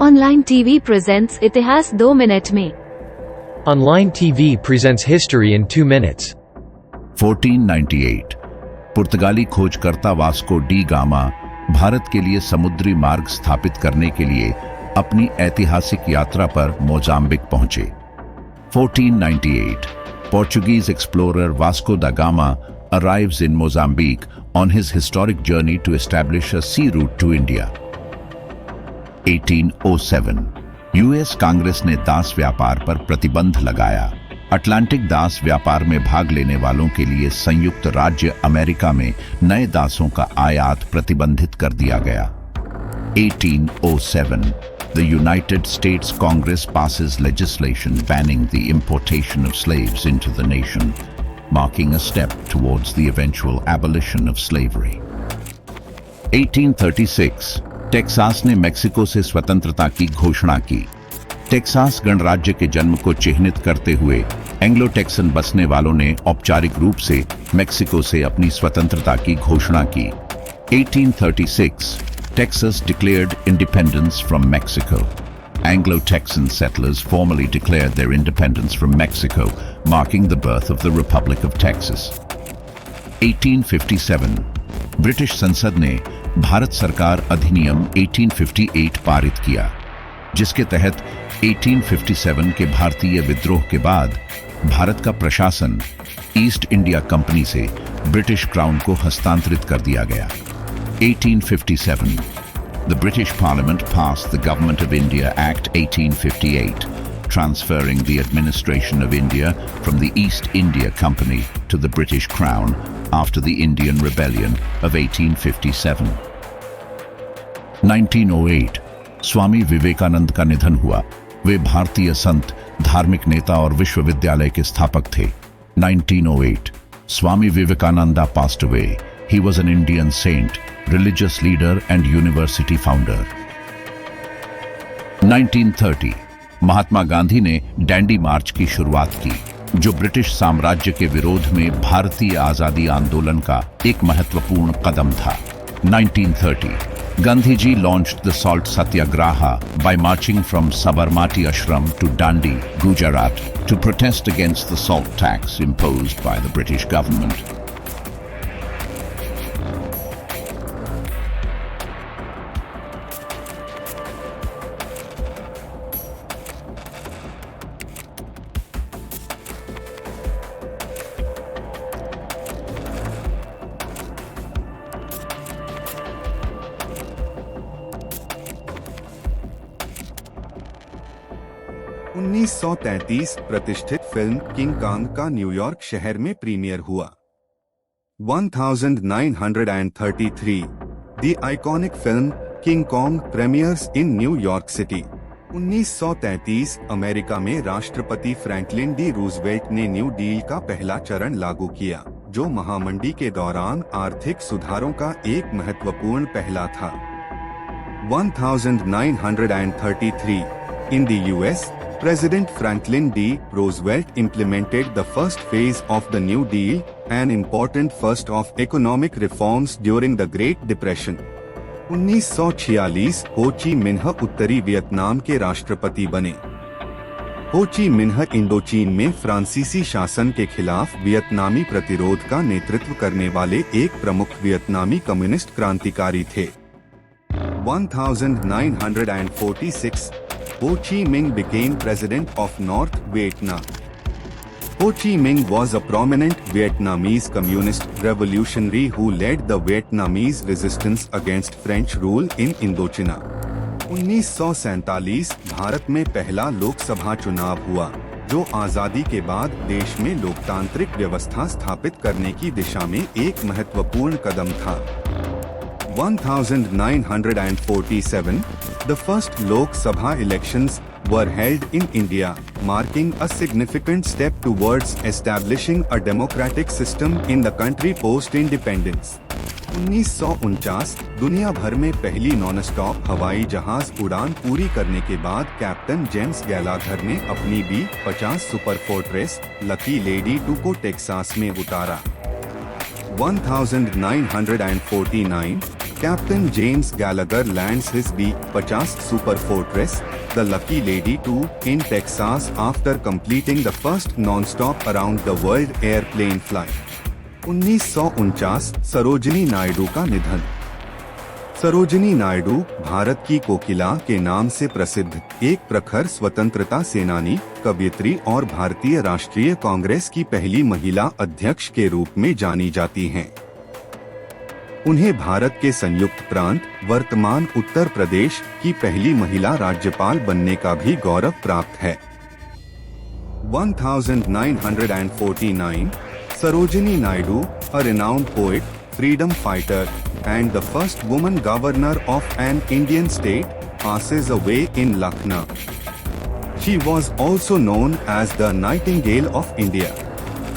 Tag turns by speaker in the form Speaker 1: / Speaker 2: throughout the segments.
Speaker 1: Online TV presents इतिहास 2 minute में।
Speaker 2: Online TV presents history in 2 minutes.
Speaker 3: 1498 पुर्तगाली खोजकर्ता वास्को डी गामा भारत के लिए समुद्री मार्ग स्थापित करने के लिए अपनी ऐतिहासिक यात्रा पर मोजाम्बिक पहुंचे। 1498 Portuguese explorer Vasco da Gama arrives in Mozambique on his historic journey to establish a sea route to India. 1807 US Congress ने दास व्यापार पर प्रतिबंध लगाया। अटलांटिक दास व्यापार में भाग लेने वालों के लिए संयुक्त राज्य अमेरिका में नए दासों का आयात प्रतिबंधित कर दिया गया। 1807 The United States Congress passes legislation banning the importation of slaves into the nation, marking a step towards the eventual abolition of slavery. 1836 Texas ने मेक्सिको से स्वतंत्रता की घोषणा की। टेक्सास गणराज्य के जन्म को चिह्नित करते हुए एंग्लो टेक्सन बसने वालों ने औपचारिक रूप से मेक्सिको से अपनी स्वतंत्रता की घोषणा की। 1836 Texas declared independence from Mexico. Anglo-Texan settlers formally declared their independence from Mexico, marking the birth of the Republic of Texas. 1857 British संसद ने भारत सरकार अधिनियम 1858 पारित किया, जिसके तहत 1857 के भारतीय विद्रोह के बाद भारत का प्रशासन ईस्ट इंडिया कंपनी से ब्रिटिश क्राउन को हस्तांतरित कर दिया गया। 1857 The British Parliament passed the Government of India Act 1858, transferring the administration of India from the East India Company to the British Crown after the Indian Rebellion of 1857. 1908 Swami Vivekananda का निधन हुआ। वे भारतीय संत, धार्मिक नेता और विश्वविद्यालय के स्थापक थे। 1908 Swami Vivekananda passed away. He was an Indian saint, religious leader and university founder. 1930 Mahatma Gandhi ने डैंडी मार्च की शुरुआत की, जो ब्रिटिश साम्राज्य के विरोध में भारतीय आजादी आंदोलन का एक महत्वपूर्ण कदम था। 1930 Gandhiji launched the Salt Satyagraha by marching from Sabarmati Ashram to Dandi, Gujarat, to protest against the salt tax imposed by the British government.
Speaker 4: उन्नीस 1933 प्रतिष्ठित फिल्म किंग कॉन्ग का न्यूयॉर्क शहर में प्रीमियर हुआ। 1933 the iconic film king Kong premiers in New York city. 1933 America में राष्ट्रपति Franklin D Roosevelt ने new deal का पहला चरण लागू किया, जो महामंदी के दौरान आर्थिक सुधारों का एक महत्वपूर्ण पहला था। 1933 in the US President Franklin D. Roosevelt implemented the first phase of the New Deal, an important first of economic reforms during the Great Depression. 1946 हो ची मिन्ह उत्तरी वियतनाम के राष्ट्रपति बने। हो ची मिन्ह इंडोचीन में फ्रांसीसी शासन के खिलाफ वियतनामी प्रतिरोध का नेतृत्व करने वाले एक प्रमुख वियतनामी कम्युनिस्ट क्रांतिकारी थे। 1946 Ho Chi Minh became president of North Vietnam. Ho Chi Minh was a prominent Vietnamese communist revolutionary who led the Vietnamese resistance against French rule in Indochina. 1947 Bharat में पहला लोकसभा चुनाव हुआ, जो आजादी के बाद देश में लोकतांत्रिक व्यवस्था स्थापित करने की दिशा में एक महत्वपूर्ण कदम था। 1947 The first Lok Sabha elections were held in India, marking a significant step towards establishing a democratic system in the country post-independence. 1949 दुनिया भर में पहली नॉन-स्टॉप हवाई जहाज उड़ान पूरी करने के बाद कैप्टन जेम्स गैलाघर ने अपनी B-50 super fortress lucky lady 2 को टेक्सास में उतारा। 1949 Captain James Gallagher lands his B-50 Super Fortress, the Lucky Lady 2, in Texas after completing the first non-stop around the world airplane flight. 1949 Sarojini Naidu का निधन। सरोजिनी नायडू भारत की कोकिला के नाम से प्रसिद्ध एक प्रखर स्वतंत्रता सेनानी, कवयित्री और भारतीय राष्ट्रीय कांग्रेस की पहली महिला अध्यक्ष के रूप में जानी जाती हैं। उन्हें भारत के संयुक्त प्रांत वर्तमान उत्तर प्रदेश की पहली महिला राज्यपाल बनने का भी गौरव प्राप्त है। 1949 Sarojini Naidu, a renowned poet, freedom fighter, and the first woman governor of an Indian state, passes away in Lucknow. She was also known as the Nightingale of India.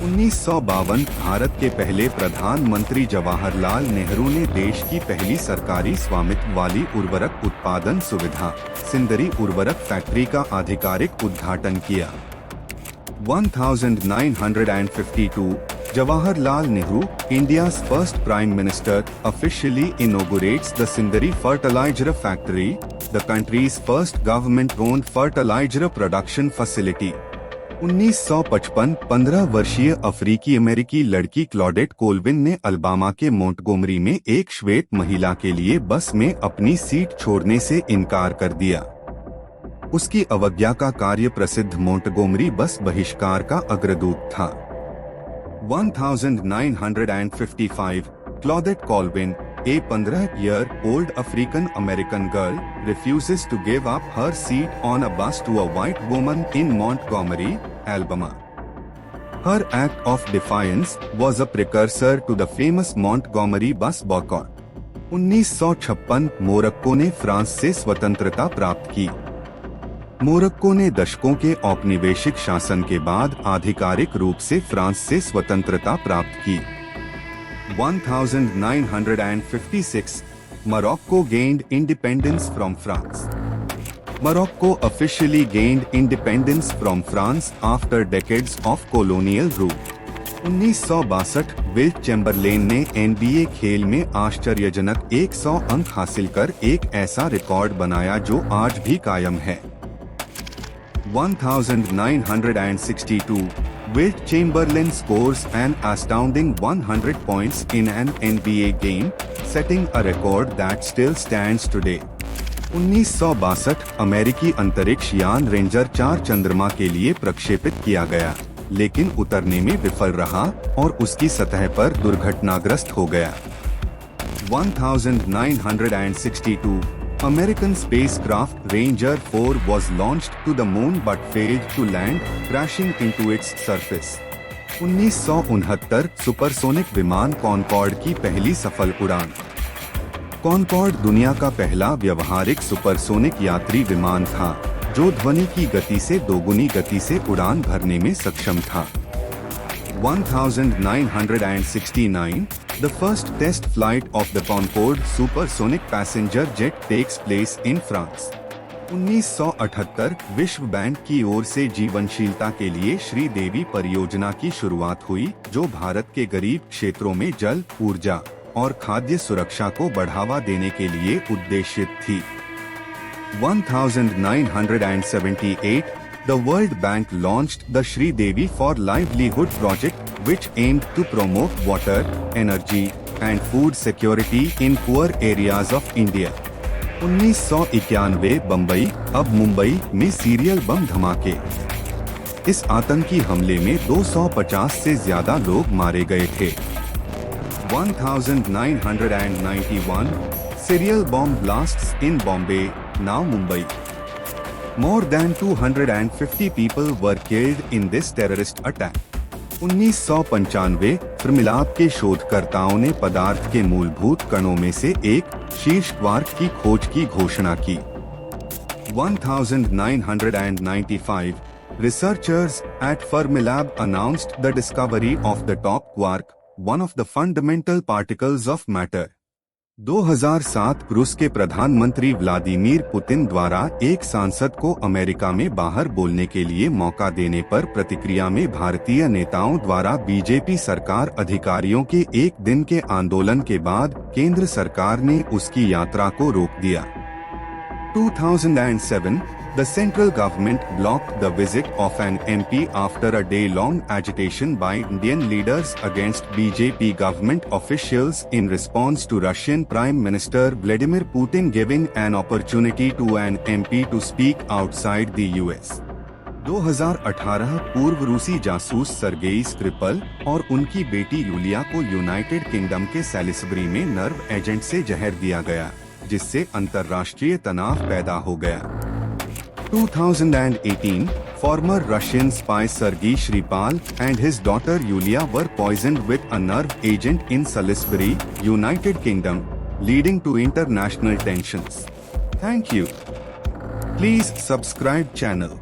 Speaker 4: 1952 Bharat के पहले प्रधानमंत्री जवाहरलाल नेहरू ने देश की पहली सरकारी स्वामित्व वाली उर्वरक उत्पादन सुविधा सिंदरी उर्वरक फैक्ट्री का आधिकारिक उद्घाटन किया। 1952 Jawaharlal Nehru, India's first Prime Minister, officially inaugurates the Sindri Fertilizer Factory, the country's first government-owned fertilizer production facility. 1955 15 वर्षीय अफ्रीकी अमेरिकी लड़की क्लॉडेट कोलविन ने अल्बामा के मोंटगोमरी में एक श्वेत महिला के लिए बस में अपनी सीट छोड़ने से इनकार कर दिया। उसकी अवज्ञा का कार्य प्रसिद्ध मोंटगोमरी बस बहिष्कार का अग्रदूत था। 1955 Claudette Colvin, a 15-year-old African-American girl, refuses to give up her seat on a bus to a white woman in Montgomery, Alabama. Her act of defiance was a precursor to the famous Montgomery bus boycott. 1956 Morocco ने France से स्वतंत्रता प्राप्त की। Morocco ने दशकों के औपनिवेशिक शासन के बाद आधिकारिक रूप से फ्रांस से स्वतंत्रता प्राप्त की। 1956 Morocco gained independence from France. Morocco officially gained independence from France after decades of colonial rule. 1962 will Chamberlain ने NBA खेल में आश्चर्यजनक 100 अंक हासिल कर एक ऐसा रिकॉर्ड बनाया जो आज भी कायम है। 1962 Wilt Chamberlain scores an astounding 100 points in an NBA game, setting a record that still stands today. 1962 अमेरिकी अंतरिक्ष यान रेंजर 4 चंद्रमा के लिए प्रक्षेपित किया गया, लेकिन उतरने में विफल रहा और उसकी सतह पर दुर्घटनाग्रस्त हो गया। 1962 American spacecraft Ranger 4 was launched to the moon but failed to land, crashing into its surface. 1969 supersonic विमान कॉनकॉर्ड की पहली सफल उड़ान। कॉनकॉर्ड दुनिया का पहला व्यवहारिक सुपरसोनिक यात्री विमान था, जो ध्वनि की गति से दोगुनी गति से उड़ान भरने में सक्षम था। 1969 The first test flight of the Concorde supersonic passenger jet takes place in France. 1978 विश्व बैंक की ओर से जीवनशीलता के लिए श्रीदेवी परियोजना की शुरुआत हुई, जो भारत के गरीब क्षेत्रों में जल, ऊर्जा और खाद्य सुरक्षा को बढ़ावा देने के लिए उद्देशित थी। 1978 The World Bank launched the Shridevi for Livelihood project, which aimed to promote water, energy, and food security in poor areas of India. 1991 Bombay, अब मुंबई में सीरियल बम धमाके। इस आतंकी हमले में 250 से ज्यादा लोग मारे गए थे। 1991 serial bomb blasts in Bombay, now Mumbai. More than 250 people were killed in this terrorist attack. 1995 प्रमिलाप के शोधकर्ताओं ने पदार्थ के मूलभूत कणों में से एक शीर्ष क्वार्क की खोज की घोषणा की। 1995 researchers at Fermilab announced the discovery of the top quark, one of the fundamental particles of matter. 2007 रूस के प्रधानमंत्री व्लादिमीर पुतिन द्वारा एक सांसद को अमेरिका में बाहर बोलने के लिए मौका देने पर प्रतिक्रिया में भारतीय नेताओं द्वारा बीजेपी सरकार अधिकारियों के एक दिन के आंदोलन के बाद केंद्र सरकार ने उसकी यात्रा को रोक दिया। 2007, the central government blocked the visit of an MP after a day-long agitation by Indian leaders against BJP government officials in response to Russian Prime Minister Vladimir Putin giving an opportunity to an MP to speak outside the US. 2018 पूर्व रूसी जासूस Sergei Skripal और उनकी बेटी Yulia को United kingdom के Salisbury में nerve agent से जहर दिया गया, जिससे अंतर्राष्ट्रीय तनाव पैदा हो गया। 2018, former Russian spy Sergei Skripal and his daughter Yulia were poisoned with a nerve agent in Salisbury, United Kingdom, leading to international tensions. Thank you. Please subscribe channel.